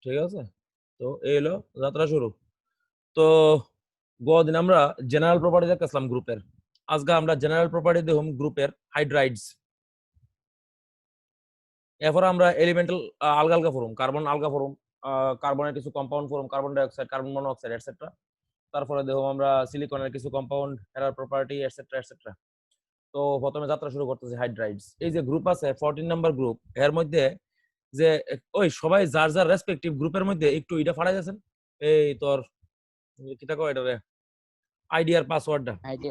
ঠিক আছে, তো এই হলো যাত্রা শুরু। তো গদিন আমরা জেনারেল প্রপার্টি দেখতেছিলাম গ্রুপের। আজকে আমরা জেনারেল প্রপার্টি দেখুম গ্রুপের হাইড্রাইডস। এরপর আমরা এলিমেন্টাল আলগা আলগা ফরম, কার্বন আলগা ফরম, কার্বনের কিছু compound form, carbon dioxide, carbon monoxide etcetera. তারপরে দেখুম আমরা সিলিকনের কিছু compound, error property etcetera etcetera. তো প্রথমে যাত্রা শুরু করতেছি হাইড্রাইডস। এই যে গ্রুপ আছে 14 নাম্বার গ্রুপ, এর মধ্যে যে ওই সবাই যার যার রেসপেক্টিভ গ্রুপের মধ্যে একটু এটা ফাড়াই যাচ্ছেন। এই তোর কিটা কয় এটা রে, আইডি আর পাসওয়ার্ডটা। আইডি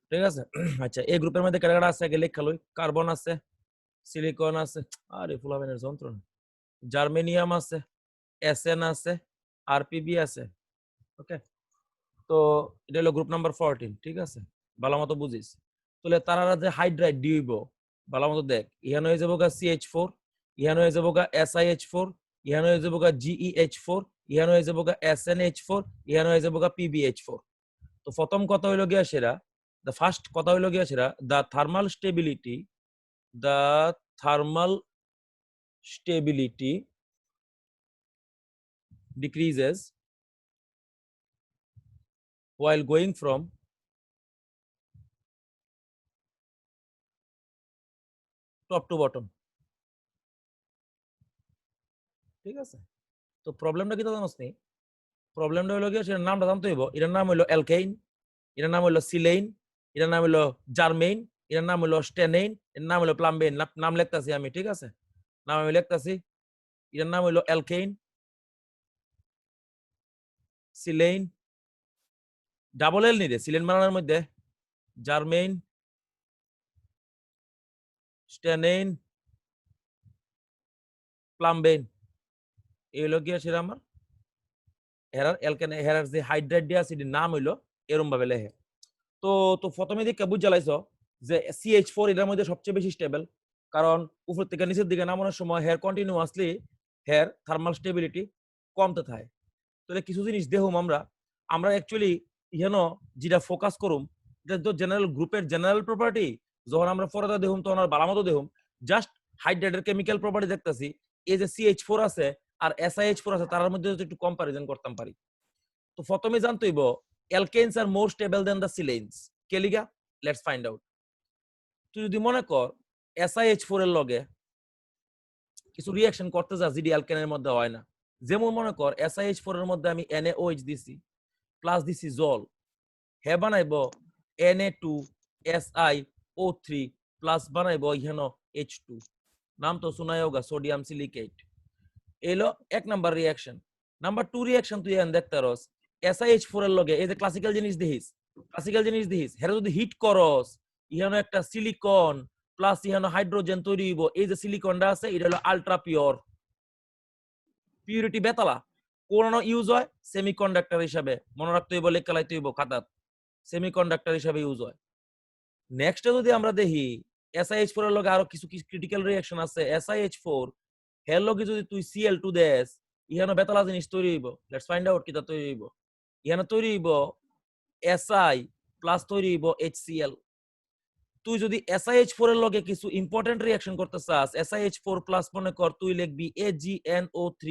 ঠিক আছে, আচ্ছা এই গ্রুপের মধ্যে কারা কারা আছে আগে লেখা লই। কার্বন আছে, সিলিকন আছে, আরে ফুলাবেনের যন্ত্রণা, জার্মেনিয়াম আছে, এসএন আছে, আরপিবি আছে। ওকে, তো এটা হলো গ্রুপ নাম্বার 14। ঠিক আছে, ভালো মতো বুঝিস। তাহলে তারা যে হাইড্রাইড দিব ভালো মতো দেখ, ইহানো হয়ে যাবো গা CH4, ইহানো হয়ে যাবো গা SiH4, ইহানো হয়ে যাবো গা GeH4, ইহানো হয়ে যাবো গা SnH4, ইহানো হয়ে যাবো গা PbH4। তো প্রথম কথা হইলো গিয়া সেরা, দ্য ফার্স্ট কথা হইলো গিয়া সেরা, the thermal stability decreases while going from top to bottom। ঠিক আছে, তো প্রবলেমটা কি জানোস নি? প্রবলেমটা হলো গিয়ে সেটার নামটা জানতে হইব। এটার নাম হইলো অ্যালকেইন, এটার নাম হইলো সিলেইন, এটার নাম হইলো জার্মেইন, এটার নাম হইলো স্টেনেইন, এর নাম হইলো প্লাম্বেইন। নাম লিখতাছি আমি, ঠিক আছে, নাম আমি লিখতাছি। এটার নাম হইলো অ্যালকেইন, সিলেইন, ডাবল এল নিদে সিলেইন বানানোর মধ্যে, জার্মেইন, স্টেনেইন, প্লাম্বেইন। এই হলো গিয়ে সেটা আমার হেরার অ্যালকেন, হেরার যে হাইড্রাইড দিয়া আছে নাম হইলো এরম ভাবে লেখে। তো তো প্রথমে দিকে বুঝ জ্বালাইছো যে CH4 এটার মধ্যে সবচেয়ে বেশি স্টেবল, কারণ উপর থেকে নিচের দিকে নামানোর সময় here continuously here thermal stability কমতে থাকে। তাহলে কিছু জিনিস দেখুম আমরা আমরা অ্যাকচুয়ালি ইহেন যেটা ফোকাস করুম, এটা তো জেনারেল গ্রুপের জেনারেল প্রপার্টি। যখন আমরা পরে দেখুম তখন আর ভালো মতো দেখুম, জাস্ট হাইড্রেটের কেমিক্যাল প্রপার্টি দেখতেছি। এই যে CH4 আছে আর SiH4 আছে তার মধ্যে যদি একটু কম্পারিজন করতাম পারি। তো প্রথমে জানতে হইব alkanes are more stable than the silanes. কেলিগা, লেটস ফাইন্ড আউট। তুই যদি মনে কর SiH4 এর লগে কিছু রিঅ্যাকশন করতে যা জিডি অ্যালকেনের মধ্যে হয় না, যেমন মনে কর SiH4 এর মধ্যে আমি NaOH দিছি প্লাস দিছি জল, হে বানাইবো Na2SiO3 প্লাস বানাইবো ইহেন H2, নাম তো শোনাই হোগা, সোডিয়াম সিলিকেট। এলো এক নাম্বার রিঅ্যাকশন। নাম্বার 2 রিঅ্যাকশন তুই এখানে দেখতে রস SiH4 এর লগে এই যে ক্লাসিক্যাল জিনিস দেখিস হেরে যদি হিট করস ইহানো একটা সিলিকন প্লাস ইহানো হাইড্রোজেন তৈরি হইব। এই যে সিলিকনটা আছে এটা হলো আলট্রা পিওর, পিউরিটি বেতালা। কোন ইউজ হয় সেমিকন্ডাক্টর হিসাবে, মনে রাখতে হইব, লেখ চালাইতে হইব খাতাত, সেমিকন্ডাক্টর হিসাবে ইউজ হয়। নেক্সট যদি আমরা দেখি SiH4 এর লগে আরো কিছু ক্রিটিক্যাল রিঅ্যাকশন আছে। SiH4 এর লগে যদি তুই Cl2 দেস ইহানো বেতালা জিনিস তৈরি হইব। লেটস ফাইন্ড আউট কিটা তৈরি হইব। ইহানো তৈরি হইব Si প্লাস তৈরি হইব HCl। তুই যদি SiH4 এর লগে কিছু ইম্পর্টেন্ট রিঅ্যাকশন করতে চাস, SiH4 প্লাস মনে কর তুই লিখবি AgNO3,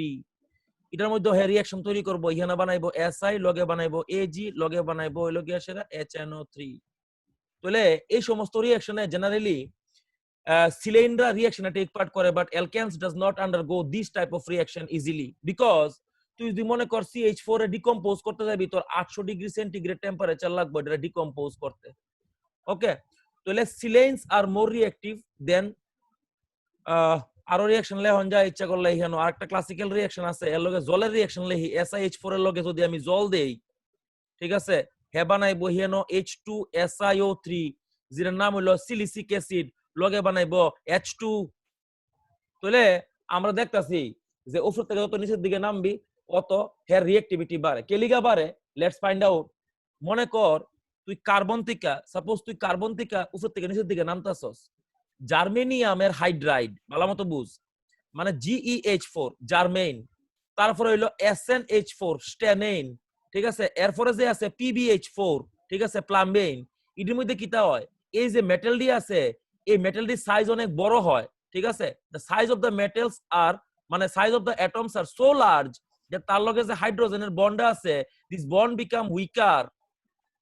এটার মধ্যে হে রিঅ্যাকশন তৈরি করব, ইহানা বানাইবো Si লগে বানাইবো Ag লগে বানাইবো ওই লগে সেটা HNO3। তাহলে এই সমস্ত রিঅ্যাকশনে জেনারেলি সিলেইনরা রিঅ্যাকশনে টেক পার্ট করে, but alkanes does not undergo this type of reaction easily, because তুই যদি মনে কর CH4 এ ডিকম্পোজ করতে যাবি তোর 800 ডিগ্রি সেন্টিগ্রেড টেম্পারেচার লাগবে এটা ডিকম্পোজ করতে। ওকে, তাহলে সিলেইনস আর মোর রিঅ্যাক্টিভ দেন আরো রিঅ্যাকশন লেহন যায় ইচ্ছা করলে এখানে আরেকটা ক্লাসিক্যাল রিঅ্যাকশন আছে এর লগে জলের রিঅ্যাকশন লেহি। SiH4 এর লগে যদি আমি জল দেই, ঠিক আছে, হে বানাইবো হিয়ানো H2SiO3 যেটার নাম হলো সিলিসিক অ্যাসিড, লগে বানাইবো H2। তাহলে আমরা দেখতাছি যে উপর থেকে যত নিচের দিকে নামবি অত হের রিঅ্যাক্টিভিটি বাড়ে। কেলিগা বাড়ে, লেটস ফাইন্ড আউট। মনে কর তুই কার্বন থেকে উপর থেকে নিচের দিকে নামতাছস, জার্মেনিয়ামের হাইড্রাইড ভালো মতো বুঝ, মানে GeH4 জার্মেইন, তারপরে হইলো SnH4 স্টেনেইন, ঠিক আছে, এরপরে যে আছে PbH4, ঠিক আছে, প্লাম্বেইন। এর মধ্যে কিটা হয়, এই যে মেটালডি আছে এই মেটালডির সাইজ অনেক বড় হয়, ঠিক আছে, the size of the metals are মানে size of the atoms are so large যে তার লগে যে হাইড্রোজেনের বন্ড আছে দিস বন্ড বিকাম উইকার,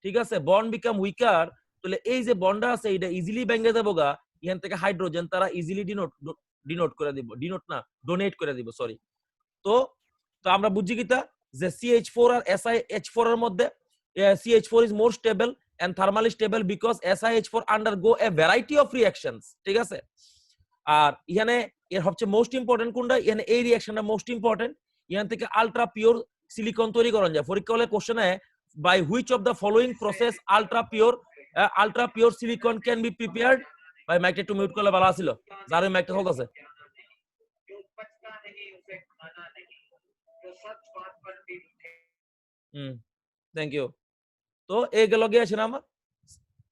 ঠিক আছে, বন্ড বিকাম উইকার, তাহলে এই যে বন্ড আছে এটা ইজিলি ভেঙে যাবো গা, এখান থেকে হাইড্রোজেন তারা ইজিলি ডিনোট করে দিব, ডিনোট না ডোনেট করে দিব, সরি। তো তো আমরা বুঝছি কিতা যে CH4 আর SiH4 এর মধ্যে CH4 is more stable and thermally stable because SiH4 undergo a variety of reactions, ঠিক আছে। আর এখানে এর সবচেয়ে মোস্ট ইম্পর্টেন্ট কোনটা, এখানে এই রিঅ্যাকশনটা মোস্ট ইম্পর্টেন্ট। এখান থেকে আলট্রা পিওর সিলিকন তৈরি করা যায়। পরীক্ষা হলে কোশ্চেনে by which of the following process ultra pure silicon can be prepared. ভাই মাইকটা একটু মিউট করলে ভালো ছিল, যার ওই মাইকটা চলতেছে। Thank you. তো এই গেল গিয়ে আসেন আমার,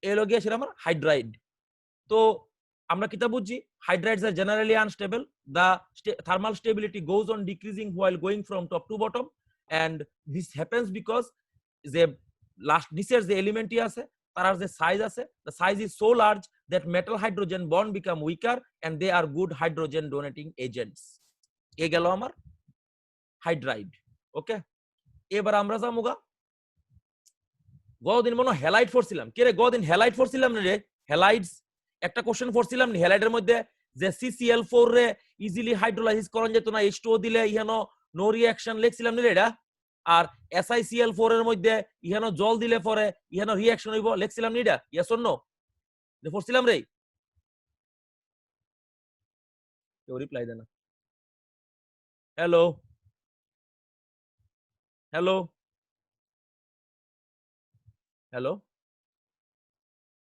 এই লগে আসেন আমার হাইড্রাইড। তো আমরা কিতা বুঝছি, hydrides are generally unstable, the thermal stability goes on decreasing while going from top to bottom, and this happens because যে লাস্ট নিচের যে এলিমেন্টই আছে তার যে সাইজ আছে, the size is so large that metal hydrogen bond become weaker and they are good hydrogen donating agents। এই গেল আমার হাইড্রাইড। ওকে, এবার আমরা যামুগা গতদিন মনে হেলাইট পড়ছিলাম, কে রে গতদিন হেলাইট পড়ছিলাম রে, হেলাইটস একটা কোশ্চেন পড়ছিলাম নি হেলাইটের মধ্যে যে CCl4 রে ইজিলি হাইড্রোলাইসিস করা যেত না, H2O দিলে ইহানো নো রিঅ্যাকশন লিখছিলাম নি রে এটা। আর SiCl4 এর মধ্যে ইহানো জল দিলে পরে ইহানো রিঅ্যাকশন হইব লিখছিলাম নি এটা, ইয়েস অর নো যে পড়ছিলাম রে? কেউ রিপ্লাই দেয় না। হ্যালো হ্যালো হ্যালো,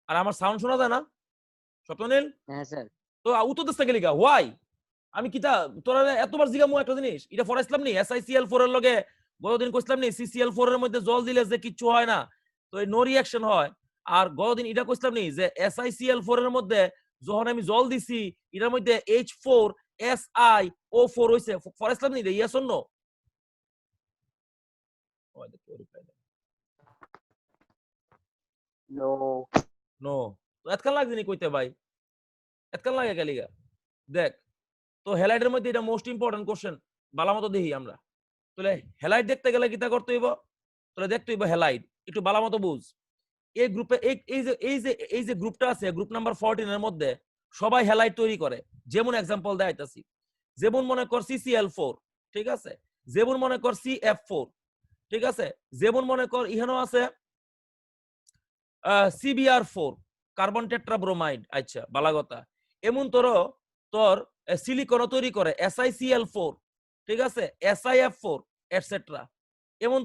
আর আমার সাউন্ড শোনা যায় না স্বপ্নিল? হ্যাঁ স্যার। তো উত্তর দিতে গেলি গা হোয়াই? আমি কিতা তোরা এতবার জিগামু একটা জিনিস, এটা ফরাইছিলাম নি SiCl4 এর লগে গতদিন কইছিলাম নি CCl4 এর মধ্যে জল দিলে যে কিচ্ছু হয় না, তো এই নো রিঅ্যাকশন হয়। আর গতদিন এটা কইছিলাম নি যে SiCl4 এর মধ্যে যখন আমি জল দিছি এটার মধ্যে H4SiO4 হইছে, ফরাইছিলাম নি রে, yes or no? No no. তো এতকাল লাগছে নি কইতে ভাই, এতকাল লাগে গেলিগা। দেখ তো হেলাইটের মধ্যে এটা মোস্ট ইম্পর্টেন্ট কোশ্চেন, ভালো মতো দেখি আমরা। তাহলে হেলাইট দেখতে গেলে কিতা করতে হইব, তাহলে দেখতে হইব হেলাইট একটু ভালো মতো বুঝ। এই গ্রুপে এই যে গ্রুপটা আছে গ্রুপ নাম্বার 14 এর মধ্যে সবাই হেলাইট তৈরি করে। যেমন এক্সাম্পল দেখাইতাছি, যেমন মনে কর CCl4, ঠিক আছে, যেমন মনে কর CF4, ঠিক আছে, যেমন মনে কর ইহানো আছে CBr4 কার্বন টেট্রাব্রোমাইড, আচ্ছা বালাগতা। এমন তোর সিলিকন তৈরি করে SiCl4, ঠিক আছে, SiF4 এটসেট্রা। এমন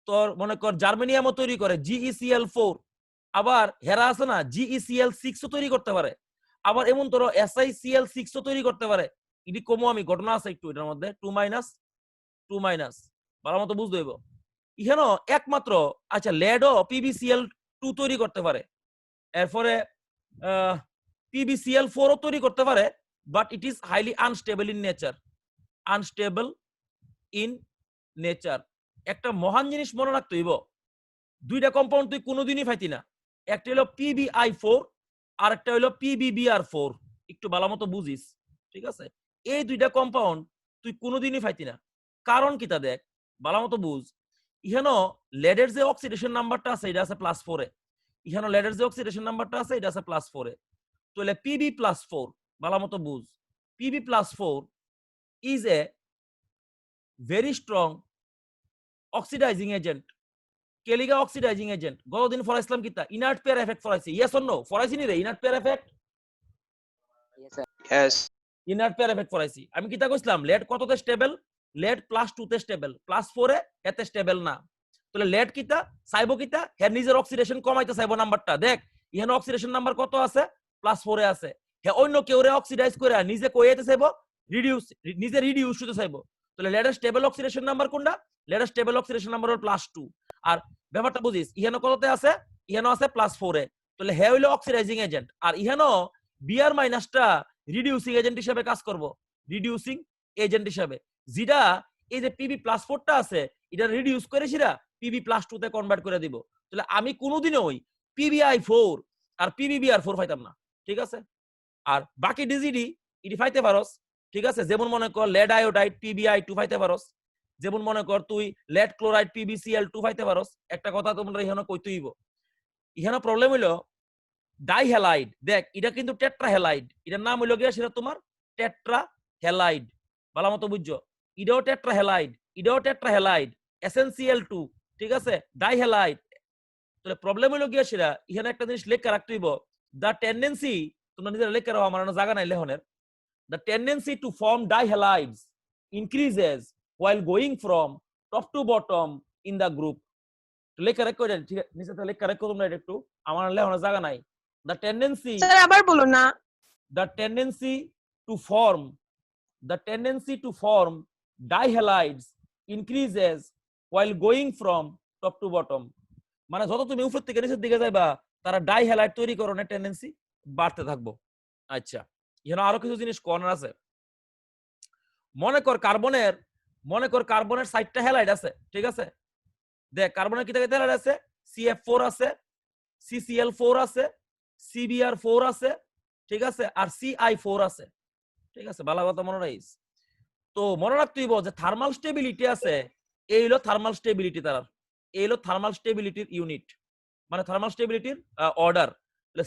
তোর মনে কর জার্মেনিয়ামও তৈরি করে GeCl4, আবার হেরা আছে না GeCl6 তৈরি করতে পারে, আবার এমন তোর SiCl6 তৈরি করতে পারে। এটি কমো আমি ঘটনা আছে একটু এটার মধ্যে 2 - ভালো মতো বুঝতে হইব। ইহেনো একমাত্র আচ্ছা লেডও PbCl2 তৈরি করতে পারে, এরপরে PbCl4 ও তৈরি করতে পারে, but it is highly unstable in nature, unstable in nature. একটা মহান জিনিস মনে রাখতে হইব, দুইটা কম্পাউন্ড তুই কোনোদিনই পাইতি না, একটা হলো PbI4 আর একটা হলো PbBr4, একটু ভালো মতো বুঝিস, ঠিক আছে। এই দুইটা কম্পাউন্ড তুই কোনোদিনই পাইতি না, কারণ কিটা দেখ ভালো মতো বুঝ। ইহানো লেডের যে অক্সিডেশন নাম্বারটা আছে এটা আছে +4 এ, ইহানো লেডের যে অক্সিডেশন নাম্বারটা আছে এটা আছে +4 এ, তাহলে Pb+4 ভালো মতো বুঝ। Pb+4 is a very strong oxidizing agent। কেলিগা অক্সিডাইজিং এজেন্ট গতদিন ফরাইছিলাম কিতা ইনার্ট পেয়ার এফেক্ট ফরাইছি, ইয়েস অর নো? ফরাইছি নি রে inert pair effect? Yes sir. Yes. Inert pair effect ফরাইছি। আমি কিতা কইছিলাম লেড কততে স্টেবল, লেড +2 তে স্টেবল, +4 এ এতে স্টেবল না। তাহলে লেড কিতা চাইবো কিতা হে নিজের অক্সিডেশন কমাইতে চাইবো নাম্বারটা। দেখ ইহানে অক্সিডেশন নাম্বার কত আছে, +4 এ আছে, হে অন্য কেউ রে অক্সিডাইজ করে নিজে কইতে চাইবো রিডিউস, নিজে রিডিউস হতে চাইবো। তাহলে লেডের স্টেবল অক্সিডেশন নাম্বার কোনটা, লেডের স্টেবল অক্সিডেশন নাম্বার হলো +2। আর ব্যাপারটা বুঝিস ইহানো কততে আছে, ইহানো আছে +4 এ, তাহলে হে হইলো অক্সিডাইজিং এজেন্ট, আর ইহানো Br- রিডিউসিং এজেন্ট হিসেবে কাজ করব, রিডিউসিং এজেন্ট হিসেবে, যেটা এই যে Pb+4 টা আছে এটা রিডিউস করে সেটা Pb+2 তে কনভার্ট করে দিব। তাহলে আমি কোনোদিনও ওই PbI4 আর PbBr4 পাইতাম না, ঠিক আছে। আর বাকি ডিজিডি এটি পাইতে পারস ঠিক আছে, যেমন মনে কর লেড আয়োডাইড PbI2 পাইতে পারস, যেমন মনে কর তুই লেড ক্লোরাইড PbCl2 পাইতে পারস। একটা কথা তোমরা এখানে কইতে হইব, এখানে প্রবলেম হইলো ডাইহ্যালাইড। দেখ এটা কিন্তু টেট্রাহ্যালাইড, এটার নাম হইলো গিয়া সেটা তোমার টেট্রাহ্যালাইড, ভালো মতো বুঝছো। এটাও টেট্রাহ্যালাইড, এটাও টেট্রাহ্যালাইড, SnCl2, ঠিক আছে, ডাইহ্যালাইড। তাহলে প্রবলেম হইলো গিয়া সেটা এখানে একটা জিনিস লেখা রাখতে হইব, দ্য টেন্ডেন্সি, তোমরা নিজেরা লেখা রাখো, আমার জায়গা নাই লেখনের, the tendency to form dihalides increases while going from top to bottom in the group. লেখা রেখো এটা, ঠিক আছে, নিচে লেখা রেখো তোমরা এটা একটু, আমার লেখানোর জায়গা নাই। the tendency স্যার আবার বলো না। the tendency to form the tendency to form dihalides increases while going from top to bottom, মানে যত তুমি উপর থেকে নিচের দিকে যাইবা তারা ডাইহ্যালাইড তৈরি করার টেন্ডেন্সি বাড়তে থাকবো। আচ্ছা, এখানে আরো কিছু জিনিস কর্নার আছে। মনে কর কার্বনের 60টা হ্যালাইড আছে, ঠিক আছে, দেখ কার্বনের কিটা কিটা হ্যালাইড আছে, CF4 আছে, CCl4 আছে, CBr4 আছে, ঠিক আছে, আর CI4 আছে, ঠিক আছে, ভালো কথা মনে রাখিস। তো মনে রাখতে হইব যে থার্মাল স্টেবিলিটি আছে, এই হলো থার্মাল স্টেবিলিটি, তার এই হলো থার্মাল স্টেবিলিটির ইউনিট, মানে থার্মাল স্টেবিলিটির order.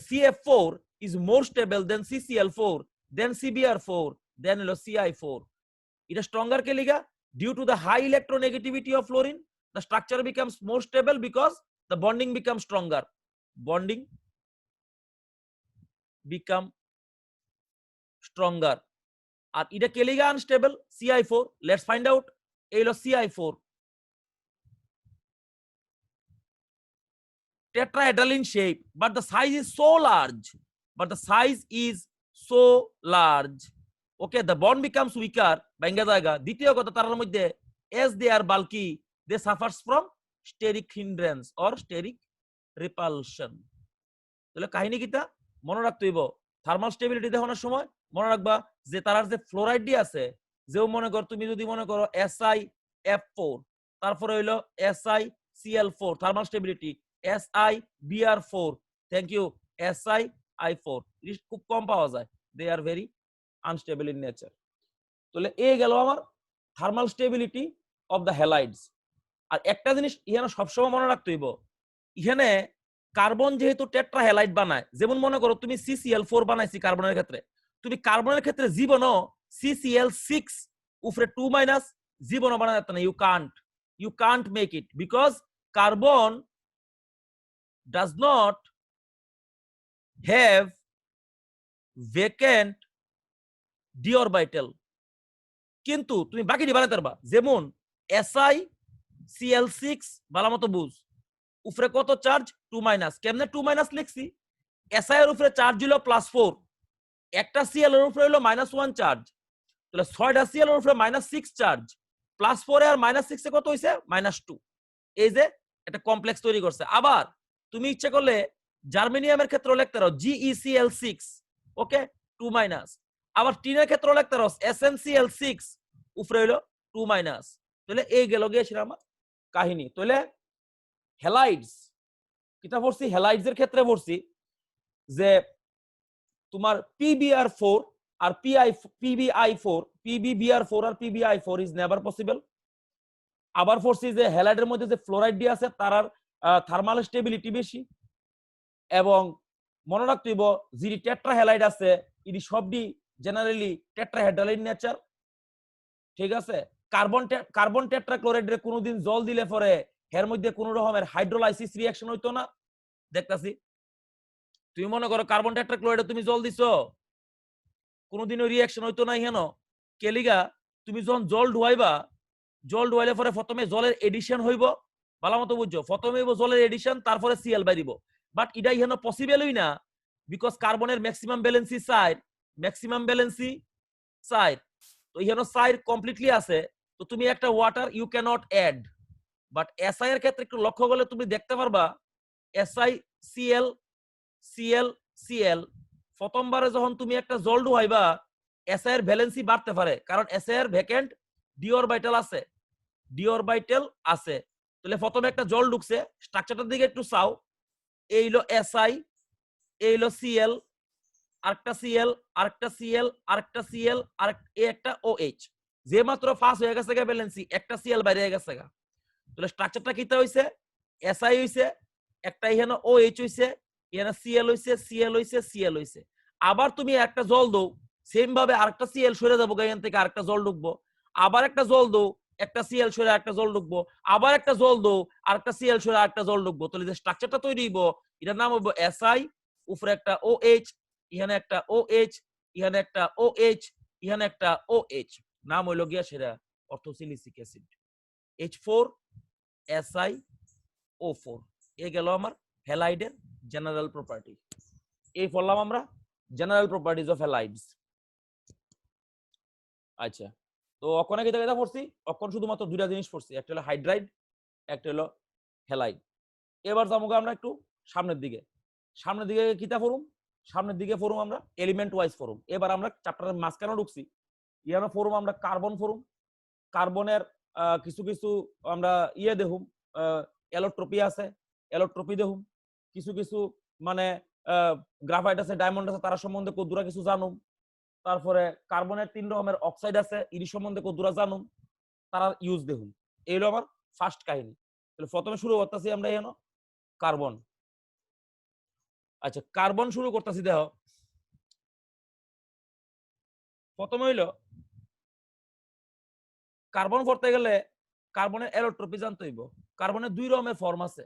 CF4 is more stable than CCl4, then CBr4, then হলো CI4. এটা stronger K Liga? Due to the high electronegativity of fluorine, the structure becomes more stable because the bonding becomes stronger. Bonding become stronger. আর এটা কে লিগা unstable? CI4. Let's find out. এই হলো CI4. Tetrahedral in shape, but the size is so large. Okay, the bond becomes weaker. ভাঙ্গা জায়গা। দ্বিতীয় কথা, তার মধ্যে as they are bulky, they suffers from steric hindrance or steric repulsion. তাহলে কাহিনী কিটা মনে রাখতে হইব, থার্মাল স্টেবিলিটি দেখানোর সময় মনে রাখবা যে তার যে ফ্লোরাইড ডি আছে, যেও মনে কর তুমি যদি মনে করো SiF4, তারপরে হইলো SiCl4 thermal stability, SiBr4, thank you, SiI4, খুব কম পাওয়া যায়, they are very unstable in nature. তাহলে এই গেল আমার thermal stability of the halides. আর একটা জিনিস এখানে সবসময় মনে রাখতে হইব, এখানে কার্বন যেহেতু টেট্রা হ্যালাইড বানায়, যেমন মনে করো তুমি CCl4 বানাইছি কার্বনের ক্ষেত্রে, তুমি কার্বনের ক্ষেত্রে জীবনও CCl6 উপরে 2- জীবনও বানাতে পারত না, you can't make it because carbon does not have vacant d orbital, কিন্তু তুমি বাকিটি বানাতে পারবা, যেমন SiCl6 ভালো মতো বুঝ, উপরে কত চার্জ? 2-, কেমনে 2- লিখছি? Si এর উপরে চার্জ হলো +4, একটা Cl এর উপরে হলো -1 চার্জ, তাহলে 6টা Cl এর উপরে -6 চার্জ, +4 আর -6 এ কত হইছে? -2। এই যে একটা কমপ্লেক্স তৈরি করছে। আবার তুমি ইচ্ছে করলে জার্মেনিয়ামের ক্ষেত্রে লিখতে পারো GeCl6, ওকে, 2-। আবার টিনের ক্ষেত্রে লিখতে পারো SnCl6, উপরে হলো 2-। তাহলে এই গেল গিয়ে সেটা আমার কাহিনী। তাহলে হ্যালাইডস কিটা পড়ছি, হ্যালাইডস এর ক্ষেত্রে পড়ছি যে তোমার PBr4 আর PBBr4 আর PBI4 ইজ নেভার পসিবল। আবার পড়ছি যে হ্যালাইডের মধ্যে যে ফ্লোরাইড ডি আছে তার থার্মাল স্টেবিলিটি বেশি, এবং মনে রাখতে হইব যে টেট্রা হ্যালাইড আছে এটি সবটি জেনারেলি টেট্রাহেড্রাল ইন নেচার, ঠিক আছে। কার্বন টেট্রাক্লোরাইডে কোনোদিন জল দিলে পরে এর মধ্যে কোনো রকমের হাইড্রোলাইসিস রিঅ্যাকশন হইতো না, দেখতাছি। তুমি মনে করো কার্বন টেট্রাক্লোরাইডে তুমি জল দিছো, কোনোদিনও রিঅ্যাকশন হইতো না, হেন কেলিগা তুমি যখন জল ডুয়াইলে পরে প্রথমে জলের এডিশন হইব, ভালো মতো বুঝছো, প্রথমে হইব জলের এডিশন, তারপরে Cl বাইরিব, বাট এটাই হেন পসিবলই না, বিকজ কার্বনের ম্যাক্সিমাম ব্যালেন্সি সাইড, তো এখানে সাইড কমপ্লিটলি আছে, তো তুমি একটা water you cannot add. But SI এর ক্ষেত্রে একটু লক্ষ্য করলে তুমি দেখতে পারবা SiCl প্রথমবারে যখন তুমি একটা জল ডুবাইবা SI এর ভ্যালেন্সি বাড়তে পারে, কারণ SI এর ভ্যাকেন্ট ডি অরবিটাল আছে। তাহলে প্রথমে একটা জল ঢুকছে, স্ট্রাকচারটার দিকে একটু চাও, এই হলো SI, এই হলো Cl, আরেকটা সিএল, আরেকটা সিএল, আরেকটা সিএল, এই একটা ওএইচ। যে মাত্র ফার্স্ট হয়ে গেছে ভ্যালেন্সি, একটা সিএল বাইরে হয়ে গেছে। তাহলে স্ট্রাকচারটা কিটা হইছে? এসআই হইছে, একটা এখানে ওএইচ হইছে, এখানে সিএল হইছে, সিএল হইছে, সিএল হইছে। আবার তুমি একটা জল দাও, সেম ভাবে আরেকটা সিএল সরে যাবো, এখান থেকে আরেকটা জল ঢুকবো। আবার একটা জল দাও, একটা সিএল সরে আরেকটা জল ঢুকবো। আবার একটা জল দাও, আরেকটা সিএল সরে আরেকটা জল ঢুকবো। তাহলে যে স্ট্রাকচারটা তৈরি হইব, এটার নাম হইব এসআই, উপরে একটা ওএইচ, এখানে একটা ওএইচ, এখানে একটা ওএইচ, এখানে একটা ওএইচ। নাম হইল গিয়া সেটা অর্থোসিলিসিক অ্যাসিড, H4 SiO4। এ গেল আমার হ্যালাইডের জেনারেল প্রপার্টি। এই পড়লাম আমরা জেনারেল প্রপার্টিজ অফ হ্যালাইডস। আচ্ছা, তো অক্ষণে কি এটা পড়ছি? অক্ষণ শুধুমাত্র দুইটা জিনিস পড়ছি, একটা হলো হাইড্রাইড, একটা হলো হ্যালাইড। এবার যাবো আমরা একটু সামনের দিকে। সামনের দিকে কিতা ফরুম? সামনের দিকে ফরুম আমরা এলিমেন্ট ওয়াইজ ফরুম। এবার আমরা চ্যাপ্টারের মাঝখানে ঢুকছি, ইয়ানো ফরুম আমরা কার্বন ফরুম। কার্বনের কিছু কিছু আমরা দেখুম, এলোট্রপি আছে, এলোট্রপি দেখুম। কিছু কিছু মানে গ্রাফাইট আছে, ডায়মন্ড আছে, তারা সম্বন্ধে কদ্দুরা কিছু জানুম। তারপরে কার্বনের 3 রকমের অক্সাইড আছে, ইরি সম্বন্ধে কদ্দুরা জানুম, তারা ইউজ দেখুন। এই হলো আমার ফার্স্ট কাহিনী। তাহলে প্রথমে শুরু করতেছি আমরা এখানে কার্বন। আচ্ছা, কার্বন শুরু করতেছি। দেখো, প্রথমে হইলো কার্বন পড়তে গেলে কার্বনের এলোট্রপি জানতে হইব। কার্বনের 2 রকমের ফর্ম আছে,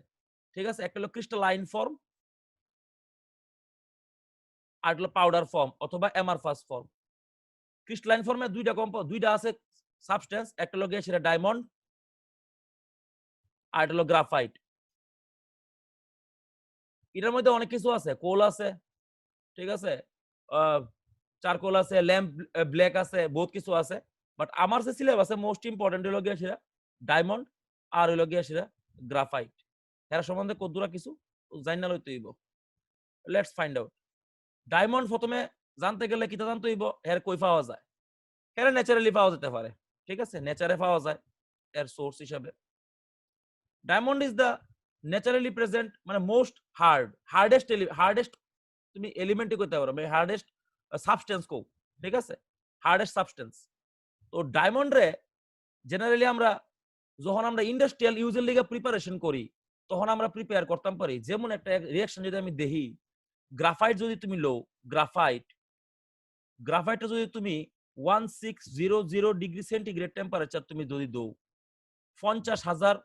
ঠিক আছে? একটা হলো ক্রিস্টালাইন ফর্ম, আর হলো পাউডার ফর্ম অথবা অ্যামারফাস ফর্ম। ক্রিস্টালাইন ফর্মে দুইটা আছে সাবস্টেন্স, একটা হলো গিয়ে সেটা ডায়মন্ড, আর একটা হলো গ্রাফাইট। এটার মধ্যে অনেক কিছু আছে, কোল আছে, ঠিক আছে, চারকোল আছে, ল্যাম্প ব্ল্যাক আছে, বহুত কিছু আছে। বাট আমার যে সিলেবাসে মোস্ট ইম্পর্টেন্ট হলো গিয়ে সেটা ডায়মন্ড, আর হলো গিয়ে সেটা গ্রাফাইট। এরা সম্বন্ধে কদ্দুরা কিছু জানা লইতে হইব। Let's find out. ডায়মন্ড প্রথমে জানতে গেলে কিটা জানতে হইব, এর কই পাওয়া যায়। এর ন্যাচারালি পাওয়া যেতে পারে, ঠিক আছে, নেচারে পাওয়া যায় এর সোর্স হিসাবে। Diamond is the naturally present, মানে মোস্ট হার্ডেস্ট তুমি এলিমেন্টই করতে পারো, মানে হার্ডেস্ট সাবস্টেন্স কো, ঠিক আছে, হার্ডেস্ট সাবস্টেন্স। তো ডায়মন্ড রে জেনারেলি আমরা যখন আমরা ইন্ডাস্ট্রিয়াল ইউজের লিগে প্রিপারেশন করি, তখন আমরা প্রিপেয়ার করতাম পারি। যেমন একটা রিঅ্যাকশন যদি আমি দেখি, গ্রাফাইট যদি তুমি লো, গ্রাফাইটে যদি তুমি 1600 ডিগ্রি সেন্টিগ্রেড টেম্পারেচার তুমি যদি দো, 50,000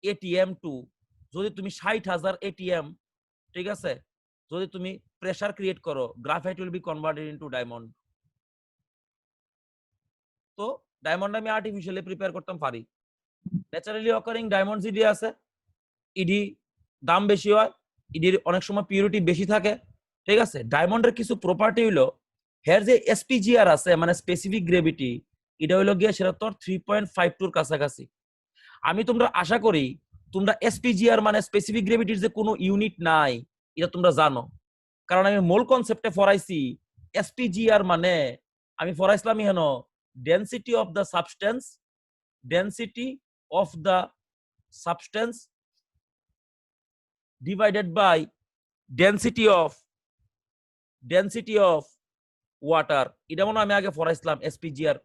ATM টু যদি তুমি 60,000 ATM, ঠিক আছে, যদি তুমি প্রেসার ক্রিয়েট করো, graphite will be converted into diamond. তো ডায়মন্ড আমি আর্টিফিশিয়ালি প্রিপেয়ার করতাম পারি। ন্যাচারালি অকারিং ডায়মন্ড জিডি আছে, ইডি দাম বেশি হয়, ইডির অনেক সময় পিউরিটি বেশি থাকে, ঠিক আছে। ডায়মন্ডের কিছু প্রপার্টি হইলো, হের যে এসপিজিআর আছে মানে স্পেসিফিক গ্রেভিটি, এটা হইলো গিয়ে সেটা তোর 3.52 কাছাকাছি। আমি তোমরা আশা করি তোমরা এসপিজিআর মানে স্পেসিফিক গ্রেভিটির যে কোনো ইউনিট নাই, এটা তোমরা জানো, কারণ আমি মূল কনসেপ্টে পড়াইছি। এসপিজিআর মানে আমি পড়াইছিলাম হেন density of the substance, density of the substance divided by density of water। এটা মনে আমি আগে পড়াইছিলাম এসপিজিআর।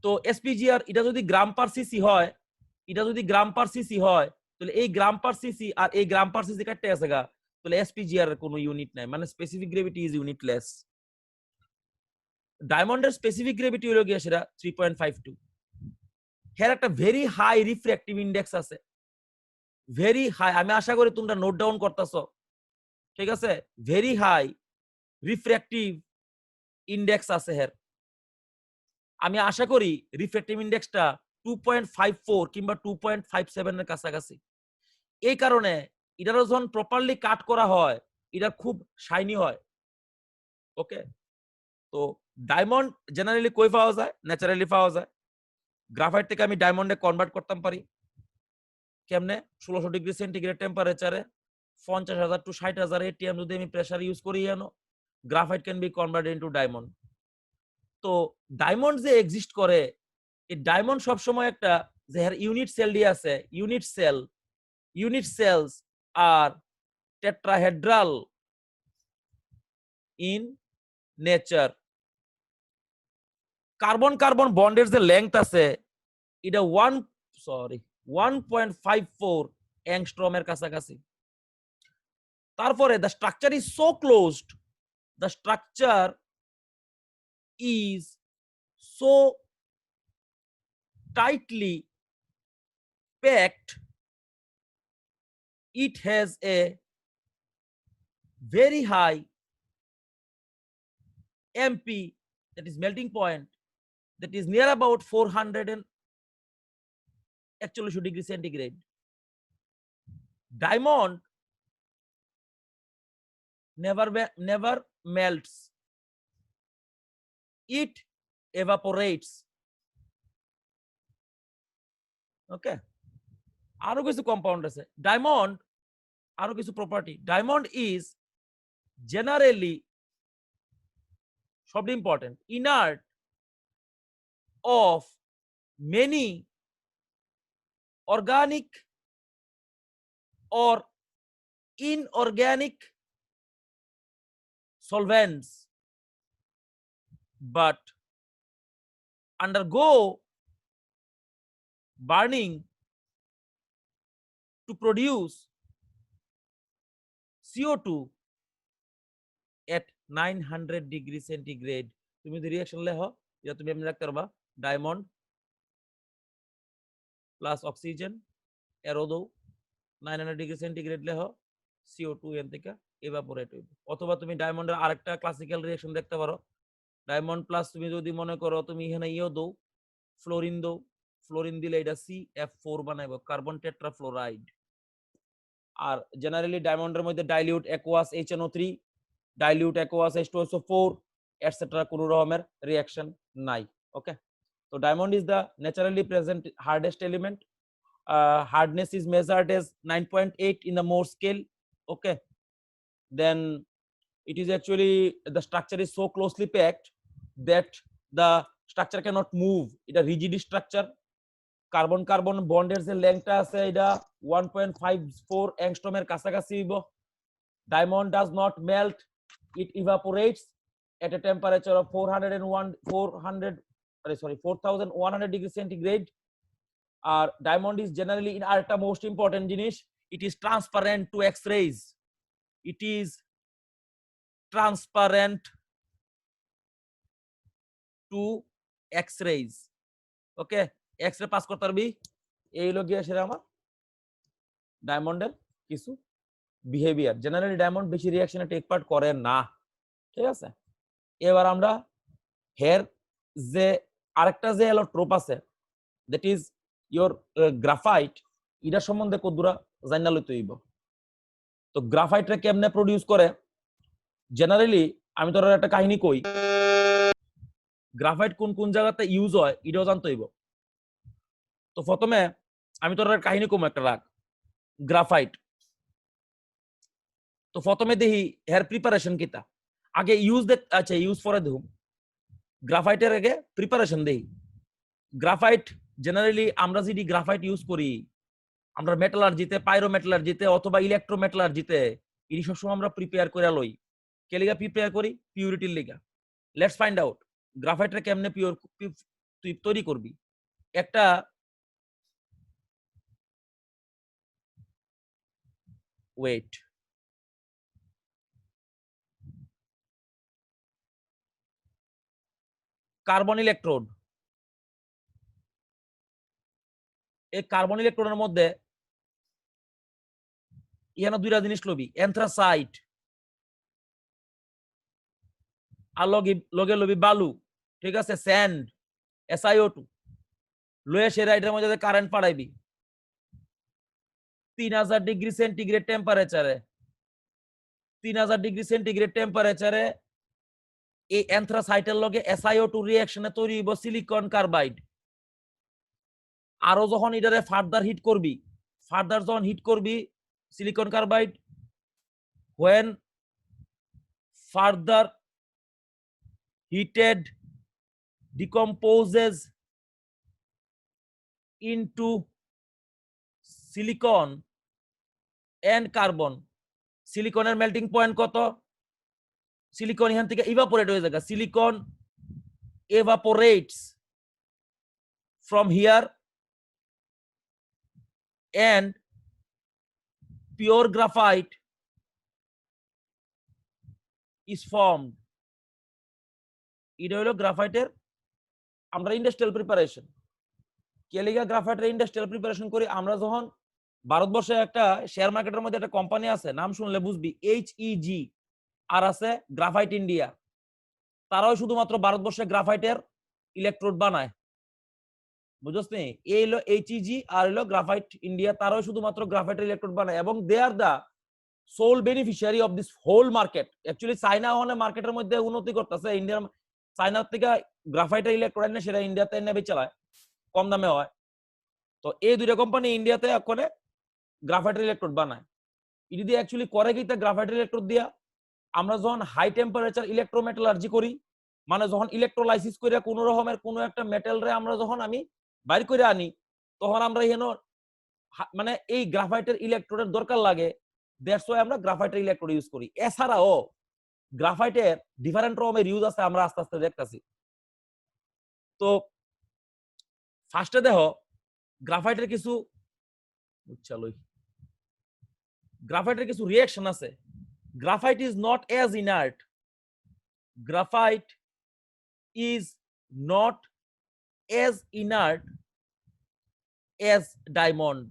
তো এসপিজিআর এটা যদি গ্রাম পার সিসি হয়, তাহলে এই গ্রাম পার সিসি আর এই গ্রাম পার সিসি কাটতে আছে গা, তাহলে এসপিজিআর এর কোনো ইউনিট নাই, মানে স্পেসিফিক গ্রেভিটি ইজ ইউনিটলেস। ডায়মন্ডের স্পেসিফিক গ্রেভিটি হলো গিয়ে সেটা 3.52। এর একটা ভেরি হাই রিফ্র্যাক্টিভ ইনডেক্স আছে, ভেরি হাই। আমি আশা করি তোমরা নোট ডাউন করতেছো, ঠিক আছে। ভেরি হাই রিফ্র্যাক্টিভ ইনডেক্স আছে হের। আমি আশা করি রিফ্র্যাক্টিভ ইনডেক্সটা 2.54 কিংবা 2.57 এর কাছাকাছি। এই কারণে এটা যখন প্রপারলি কাট করা হয়, এটা খুব শাইনি হয়। ওকে, তো ডায়মন্ড জেনারেলি কই পাওয়া যায়? ন্যাচারালি পাওয়া যায়। গ্রাফাইট থেকে আমি ডায়মন্ডে কনভার্ট করতাম পারি কেমনে? 1600 ডিগ্রি সেন্টিগ্রেড টেম্পারেচারে 50,000 টু 60,000 ATM যদি আমি প্রেসার ইউজ করি, graphite can be converted into diamond. তো ডায়মন্ড যে এক্সিস্ট করে, এই ডায়মন্ড সবসময় একটা যে ইউনিট সেল দিয়ে আছে, ইউনিট সেলস আর tetrahedral in nature. Carbon carbon বন্ডের যে লেংথ আছে এটা 1.54 অ্যাংস্ট্রমের কাছাকাছি। তারপরে the structure is so closed, the structure is so tightly packed, it has a very high MP, that is melting point, that is near about 400 and actually degree centigrade. Diamond never melts, it evaporates. Okay, আরো কিছু compound আছে diamond, আরো কিছু property. Diamond is generally সবচেয়ে important inert of many organic or inorganic solvents, but undergo burning to produce CO2 at 900 degree centigrade. তুমি যদি reaction লেখো এটা তুমি এমনি রাখতে পারবা, ডায়মন্ড প্লাস অক্সিজেন এরো দাও 900 ডিগ্রি সেন্টিগ্রেড লেখো, CO2 এন থেকে এভাপোরেট হইবে। অথবা তুমি ডায়মন্ডের আরেকটা ক্লাসিক্যাল রিঅ্যাকশন দেখতে পারো, ডায়মন্ড প্লাস তুমি যদি মনে করো তুমি এখানে ইও দাও, ফ্লোরিন দাও, ফ্লোরিন দিলে এটা CF4 বানাইবো, কার্বন টেট্রাফ্লোরাইড। আর জেনারেলি ডায়মন্ডের মধ্যে dilute aqueous HNO3, dilute aqueous H2SO4 etcetera কোনো রকমের রিঅ্যাকশন নাই। ওকে, তো diamond is the naturally present hardest element. Hardness is measured as 9.8 in the Mohs scale. Okay, then it is actually the structure is so closely packed that the structure cannot move. It a rigid structure. Carbon carbon বন্ডের যে লেংথটা আছে এটা 1.54 অ্যাংস্ট্রমের কাছাকাছি হইব। Diamond does not melt, it evaporates at a temperature of 4100 degree centigrade. Diamond is generally in আরেকটা most important জিনিস, it is transparent to X-rays. It is transparent to X-rays. Okay, X-ray pass করতে পারবি, এই হলো গিয়ে সেটা আমার ডায়মন্ডের কিছু বিহেভিয়ার। জেনারেলি ডায়মন্ড বেশি রিঅ্যাকশনে টেক পার্ট করে না, ঠিক আছে। এবার আমরা হের যে আরেকটা যে এলোট্রোপ আছে, দ্যাট ইজ ইয়োর গ্রাফাইট, এটা সম্বন্ধে কতদূরা জানা লইতে হইব। তো গ্রাফাইটটা কেমনে প্রডিউস করে, জেনারেলি আমি তোর একটা কাহিনী কই, গ্রাফাইট কোন কোন জায়গাতে ইউজ হয় এটাও জানতে হইব। তো প্রথমে আমি তোর কাহিনী কম একটা রাখ গ্রাফাইট। তো প্রথমে দেখি হের প্রিপারেশন কিতা, আগে ইউজ দেখ, আচ্ছা ইউজ পরে দেখুন, গ্রাফাইটের আগে প্রিপারেশন দেই। গ্রাফাইট জেনারেলি আমরা যদি গ্রাফাইট ইউজ করি, আমরা মেটালার্জিতে, পাইরোমেটালার্জিতে অথবা ইলেকট্রোমেটালার্জিতে এই সবসময় আমরা প্রিপেয়ার করে লই। কে লিগা প্রিপেয়ার করি? পিউরিটির লিগা। লেটস ফাইন্ড আউট গ্রাফাইটটা কেমনে পিওর তুই তৈরি করবি। একটা ওয়েট, কার্বন ইলেকট্রোড, এই কার্বন ইলেকট্রোডের মধ্যে এখানে দুইটা জিনিস লবি, এন্থ্রাসাইট আর লগে লবি বালু, ঠিক আছে, স্যান্ড, SiO2 লয়ে সেরা এটার মধ্যে কারেন্ট পাঠাইবি 3000 ডিগ্রি সেন্টিগ্রেড টেম্পারেচারে। 3000 ডিগ্রি সেন্টিগ্রেড টেম্পারেচারে এই এন্থ্রাসাইটের লগে SiO2 রিঅ্যাকশনে তৈরি হইব সিলিকন কার্বাইড। আরো যখন এটারে ফার্দার হিট করবি, ফার্দার যখন হিট করবি silicon carbide, when further heated decomposes into silicon and carbon, সিলিকনের মেল্টিং পয়েন্ট কত? সিলিকন এখান থেকে ইভাপোরেট হয়ে যায়, silicon evaporates from here and pure graphite is formed. এটা হলো গ্রাফাইটের আমরা ইন্ডাস্ট্রিয়াল প্রিপারেশন। কেলিগা গ্রাফাইটের ইন্ডাস্ট্রিয়াল প্রিপারেশন করি আমরা যখন ভারতবর্ষে একটা শেয়ার মার্কেটের মধ্যে একটা কোম্পানি আছে, নাম শুনলে বুঝবি, HEG, আর আছে গ্রাফাইট ইন্ডিয়া। তারাও শুধুমাত্র ভারতবর্ষে গ্রাফাইটের ইলেকট্রোড বানায়, বুঝছ নি? এই হলো HEG আর হলো গ্রাফাইট ইন্ডিয়া, তারাও শুধুমাত্র গ্রাফাইটের ইলেকট্রোড বানায় এবং they are the sole beneficiary of this whole market. Actually China ওখানে মার্কেটের মধ্যে উন্নতি করতেছে, ইন্ডিয়ার চায়নার থেকে গ্রাফাইটের ইলেকট্রোড এনে সেটা ইন্ডিয়াতে এনে বেচালায়, কম দামে হয়। তো এই দুইটা কোম্পানি ইন্ডিয়াতে ওখানে গ্রাফাইটের ইলেকট্রোড বানায়। এটি দিয়ে অ্যাকচুয়ালি করে কি, তা গ্রাফাইটের ইলেকট্রোড দিয়া আমরা যখন হাই টেম্পারেচার ইলেকট্রোমেটালার্জি করি, মানে যখন ইলেকট্রোলাইসিস করে কোনো রকমের কোনো একটা মেটাল রে আমরা যখন আমি বাইর করে আনি, তখন আমরা এখানে মানে এই গ্রাফাইটের ইলেকট্রোডের দরকার লাগে, দ্যাটস ওয়াই আমরা গ্রাফাইটের ইলেকট্রোড ইউজ করি। এছাড়াও গ্রাফাইটের ডিফারেন্ট রকমের ইউজ আছে, আমরা আস্তে আস্তে দেখতেছি। তো ফার্স্টে দেখো গ্রাফাইটের কিছু গ্রাফাইটের কিছু রিঅ্যাকশন আছে। Graphite is not as inert, graphite is not as inert as diamond.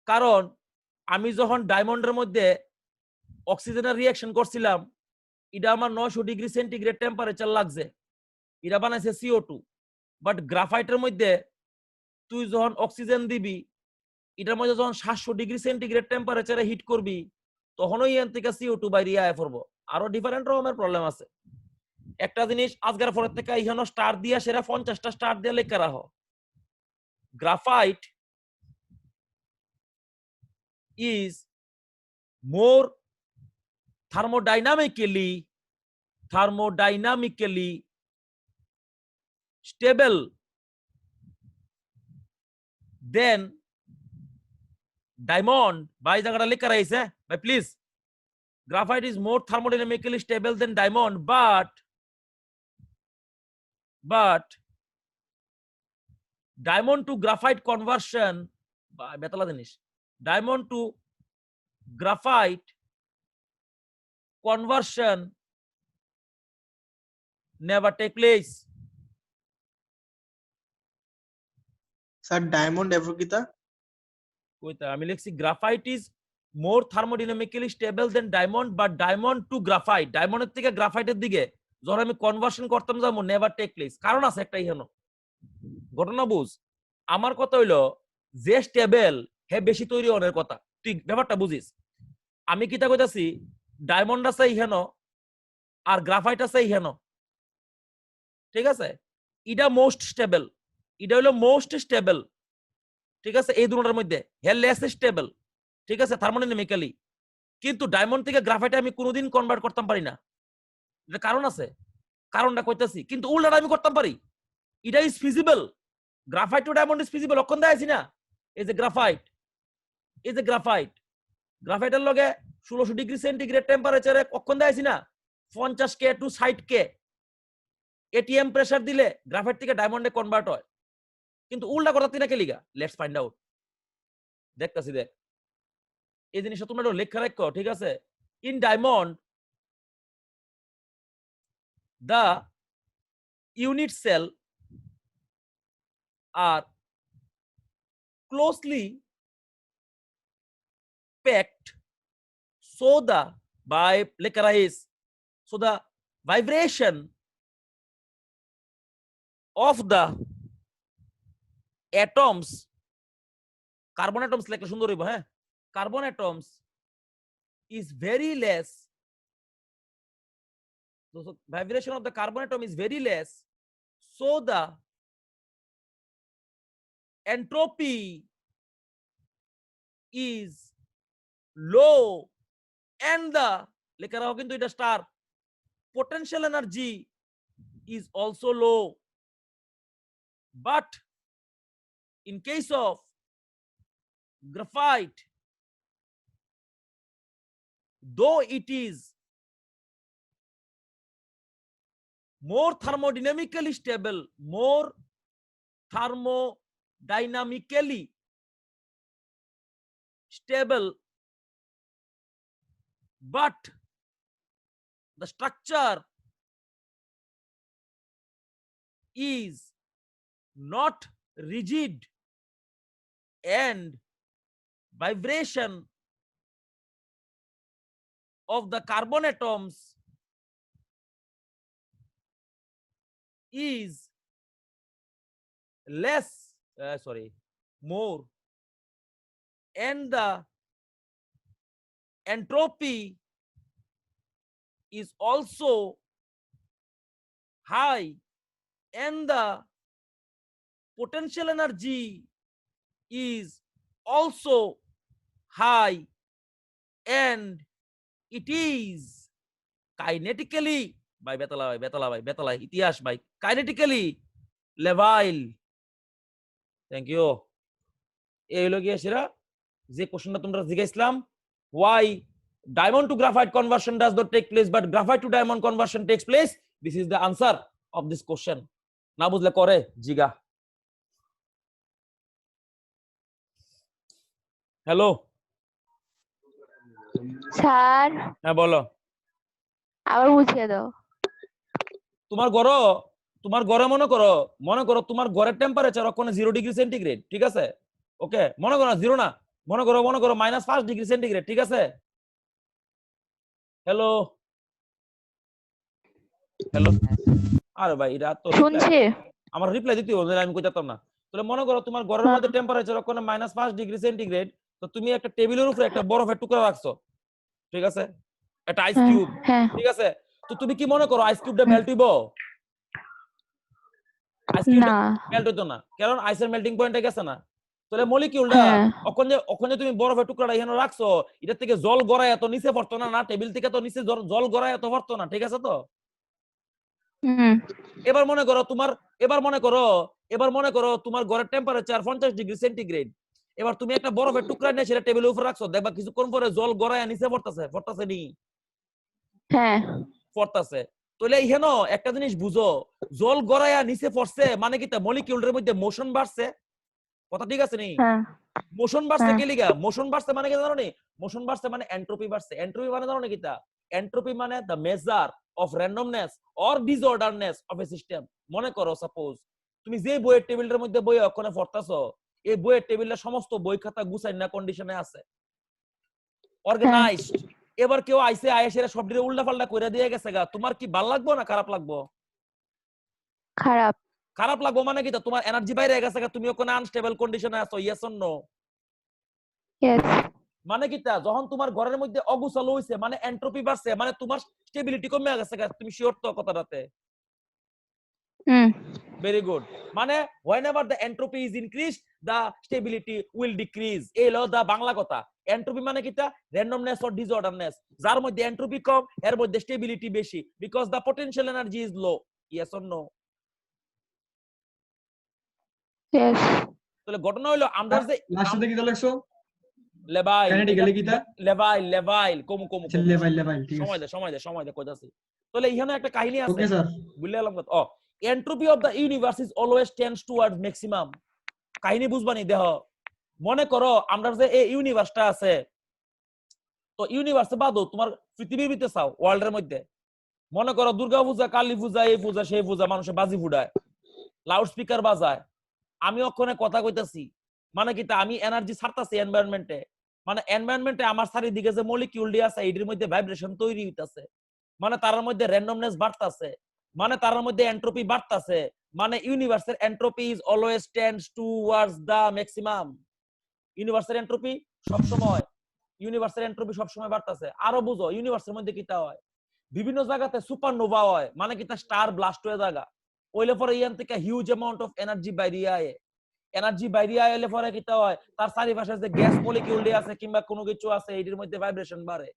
কারণ আমি যখন ডায়মন্ডের মধ্যে অক্সিজেনের রিঅ্যাকশন করছিলাম, এটা আমার 900 ডিগ্রি সেন্টিগ্রেড টেম্পারেচার লাগছে, এটা বানাইছে CO2। বাট গ্রাফাইটের মধ্যে তুই যখন অক্সিজেন দিবি, এটার মধ্যে যখন 700 ডিগ্রি সেন্টিগ্রেড টেম্পারেচারে হিট করবি, তখনই এখান থেকে CO2 বাইরে আয় পড়বো। আরো ডিফারেন্ট রকমের প্রবলেম আছে। একটা জিনিস আজকের পরের থেকে এখানে স্টার দিয়া সেরা 50টা স্টার দিয়ে লেখা রাখো, graphite is more thermodynamically stable than diamond। ভাই জায়গাটা লেখা রয়েছে ভাই, please. Graphite is more thermodynamically stable than diamond, but diamond to graphite conversion, বেতলা জিনিস, diamond to graphite conversion never take place। Sir diamond এভ্রকিতা কইতা আমি লিখছি graphite is more thermodynamically stable than diamond, but diamond to graphite, ডায়মন্ডের থেকে গ্রাফাইটের দিকে যখন আমি কনভার্সন করতাম যাবো, নেভার টেক প্লেস। কারণ আছে একটা ইহানো ঘটনা বুঝ। আমার কথা হইলো যে স্টেবল হে বেশি তৈরি হওয়ার কথা, তুই ব্যাপারটা বুঝিস। আমি কিতা কইতাছি, ডায়মন্ড আছে ইহানো আর গ্রাফাইট আছে ইহানো, ঠিক আছে? এটা মোস্ট স্টেবল, এটা হইলো মোস্ট স্টেবল, ঠিক আছে? এই দুটোর মধ্যে হে লেস স্টেবল, ঠিক আছে, থার্মোডাইনামিক্যালি। কিন্তু ডায়মন্ড থেকে গ্রাফাইটে আমি কোনোদিন কনভার্ট করতে পারি না, এটা কারণ আছে, কারণটা কইতাছি। কিন্তু উল্টাটা আমি করতে পারি, এটা is feasible. Graphite to diamond is feasible. অক্ষণ দেখাইছি না, এই যে গ্রাফাইট, এই যে গ্রাফাইট, গ্রাফাইটের লগে 1600 ডিগ্রি সেন্টিগ্রেড টেম্পারেচারে অক্ষণ দেখাইছি না, 50K to 60K ATM pressure দিলে গ্রাফাইট থেকে ডায়মন্ডে কনভার্ট হয়। কিন্তু উল্টা কথা তিনা কে লিগা, লেটস ফাইন্ড আউট। দেখতাছি, দেখ এই জিনিসটা তোমরা লেখা রাখো, ঠিক আছে? In diamond the unit cell are closely packed, so the vibration of the atoms, carbon atoms লেখা সুন্দর হইব, হ্যাঁ, carbon atoms is very less, so vibration of the carbon atom is very less, so the entropy is low and the লেখা রাখো কিন্তু এটা star, potential energy is also low। But in case of graphite, though it is more thermodynamically stable, more thermodynamically stable, but the structure is not rigid and vibration of the carbon atoms is more, and the entropy is also high, and the potential energy is also high, and it is kinetically Betla ইতিহাস ভাই kinetically level. Thank you. এই হলো গিয়ে সেরা যে কোশ্চেনটা তোমরা জিজ্ঞাসলাম, why diamond to graphite conversion does not take place but graphite to diamond conversion takes place, this is the answer of this question. না বুঝলে করে জিগা। হ্যালো স্যার হ্যাঁ বলো। আবার বুঝিয়ে দাও। তোমার ঘরে মনে করো তোমার ঘরের টেম্পারেচার ওখানে 0 ডিগ্রি সেন্টিগ্রেড, ঠিক আছে? ওকে, মনে করো 0 না, মনে করো -5 ডিগ্রি সেন্টিগ্রেড, ঠিক আছে? হ্যালো হ্যালো, আরে ভাই এটা তো শুনছি। আমার রিপ্লাই দিতে হবে, আমি কই যেতাম না। তাহলে মনে করো তোমার ঘরের মধ্যে টেম্পারেচার ওখানে -5 ডিগ্রি সেন্টিগ্রেড, তো তুমি একটা টেবিলের উপরে একটা বরফের টুকরা রাখছো, ঠিক আছে? একটা আইস কিউব, হ্যাঁ ঠিক আছে? তো তুমি কি মনে করো আইস কিউবটা মেল্ট হইবো? আইস কিউবটা না মেল্ট হইতো না, কারণ আইসের মেল্টিং পয়েন্টে গেছে না। তাহলে মলিকিউলটা হ্যাঁ ওখানে তুমি বরফের টুকরাটা এখানে রাখছো, এটা থেকে জল গড়ায় এত নিচে পড়তো না, না টেবিল থেকে তো নিচে জল গড়ায় এত পড়তো না, ঠিক আছে তো? হুম এবার মনে করো তোমার ঘরের টেম্পারেচার 50 ডিগ্রি সেন্টিগ্রেড। এবার তুমি একটা বরফের টুকরা নিয়ে সেটা টেবিলের উপর রাখছো, দেখবা কিছুক্ষণ পরে জল গড়ায় নিচে পড়তাছে নি? হ্যাঁ পড়তাছে। তাহলে এখানে একটা জিনিস বুঝো, জল গড়ায়া নিচে পড়ছে মানে কি তা মলিকিউলের মধ্যে মোশন বাড়ছে, কথা ঠিক আছে নি? হ্যাঁ মোশন বাড়ছে হ্যাঁ। কে লিগা? মোশন বাড়ছে মানে কি জানো নি? মোশন বাড়ছে মানে এন্ট্রপি বাড়ছে। এন্ট্রপি মানে জানো নি কিতা? এন্ট্রপি মানে the measure of randomness or disorderness of a system. মনে করো সাপোজ তুমি যে বইয়ের টেবিলের মধ্যে বই ওখানে পড়তাছো, এই বইয়ের টেবিলে সমস্ত বই খাতা গুছাইন না কন্ডিশনে আছে, অর্গানাইজড। এবার কেউ আইসে আয়েসেরা সব দিকে উল্টাপাল্টা কইরা দিয়ে গেছে গা, তোমার কি ভালো লাগবো না খারাপ লাগবো? খারাপ। খারাপ লাগবো মানে কি তা তোমার এনার্জি বাইরে গেছে গা, তুমি ওখানে আনস্টেবল কন্ডিশনে আছো, ইয়েস অর নো? ইয়েস। মানে কি তা যখন তোমার ঘরের মধ্যে অগুছালো হইছে মানে এন্ট্রপি বাড়ছে, মানে তোমার স্টেবিলিটি কমে গেছে গা, তুমি শিওর তো কথাটাতে? হুম ভেরি গুড। মানে whenever the entropy is increased the stability will decrease, এই হলো দা বাংলা কথা। এন্ট্রপি মানে কি তা? randomness or disorderনেস। যার মধ্যে এন্ট্রপি কম এর মধ্যে স্টেবিলিটি বেশি, because the potential energy is low, yes or no? Yes. তাহলে ঘটনা হলো আমরা যে লাস্টে কি লিখছো? লেভাইল কাইনেটিক্যালি কিটা? লেভাইল কমু লেভাইল ঠিক আছে। সময় দে কইতাছি। তাহলে এখানে একটা কাহিনী আছে, ওকে স্যার। বুঝলে এলাম কথা। Entropy of the universe is always tends towards maximum. কাহিনী বুঝবানি দেহ। মনে করো আমরা যে এই ইউনিভার্সটা আছে, তো ইউনিভার্সে বাদো তোমার পৃথিবীর ভিতরে চাও ওয়ার্ল্ডের মধ্যে, মনে করো দুর্গা পূজা, কালী পূজা, এই পূজা সেই পূজা, মানুষে বাজি ফুটায়, লাউড স্পিকার বাজায়, আমি ওখানে কথা কইতাছি, মানে কি তা আমি এনার্জি ছাড়তাছি এনভায়রনমেন্টে, মানে এনভায়রনমেন্টে আমার চারিদিকে যে মলিকিউল ডি আছে এটির মধ্যে ভাইব্রেশন তৈরি হইতাছে, মানে তার মধ্যে র্যান্ডমনেস বাড়তাছে, মানে তার মধ্যে এন্ট্রপি বাড়তাছে, মানে ইউনিভার্সের entropy is always tends towards the maximum. ইউনিভার্সের এন্ট্রপি সবসময় বাড়তাছে। আরো বুঝো ইউনিভার্সের মধ্যে কিটা হয়, বিভিন্ন জায়গাতে সুপারনোভা হয়, মানে কিটা স্টার ব্লাস্ট হয়ে জায়গা ওইলে পরে ইয়ান থেকে হিউজ অ্যামাউন্ট অফ এনার্জি বাইরে আয়, এনার্জি বাইরে আইলে পরে কিটা হয় তার চারিপাশে যে গ্যাস মলিকিউল আছে কিংবা কোনো কিছু আছে এটির মধ্যে ভাইব্রেশন বাড়ে,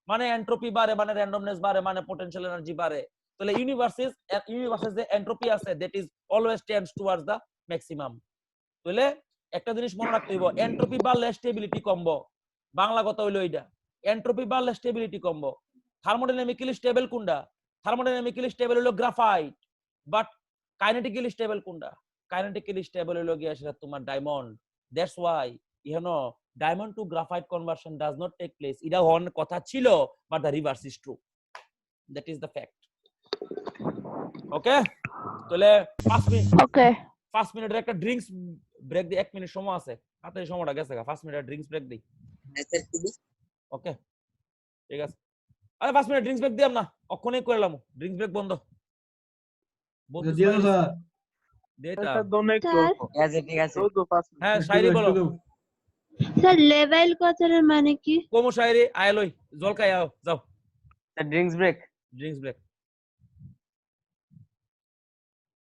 মানে এন্ট্রপি বাড়ে, মানে র্যান্ডমনেস বাড়ে, মানে পোটেনশিয়াল এনার্জি বাড়ে। তাহলে ইউনিভার্সের যে এন্ট্রপি আছে that is always tends towards the maximum. তাহলে একটা জিনিস মনে রাখতে হইব, এন্ট্রপি বাড়লে স্টেবিলিটি কমবো, বাংলা কথা হইলো এইটা, এন্ট্রপি বাড়লে স্টেবিলিটি কমবো। থার্মোডাইনামিক্যালি স্টেবল কোনটা? থার্মোডাইনামিক্যালি স্টেবল হলো গ্রাফাইট, বাট কাইনেটিক্যালি স্টেবল কোনটা? কাইনেটিক্যালি স্টেবল হলো গিয়া সেটা তোমার ডায়মন্ড। দ্যাটস ওয়াই ইহানো diamond to graphite conversion does not take place. এটা হওয়ার কথা ছিল, but the reverse is true. That is the fact. Okay, তাহলে 5 মিনিট, Okay. 5 মিনিটের একটা ড্রিঙ্কস ব্রেক দিই। 1 মিনিট সময় আছে, তাড়াতাড়ি সময়টা গেছে। 5 মিনিটের ড্রিঙ্কস ব্রেক দিই। ওকে, ঠিক আছে। আরে 5 মিনিট ড্রিঙ্কস ব্রেক দিলাম না, অক্ষণই করলাম। ড্রিঙ্কস ব্রেক বন্ধ। বন্ধু দিয়ে দাও স্যার। দেতা। ঠিক আছে হ্যাঁ, একটু শায়রি দাও, বলো। একটু দাও। স্যার লেভেল কথাটার মানে কি? কোমো শায়রি আয় লই, জল খাই আও, যাও। Drinks break. Drinks break.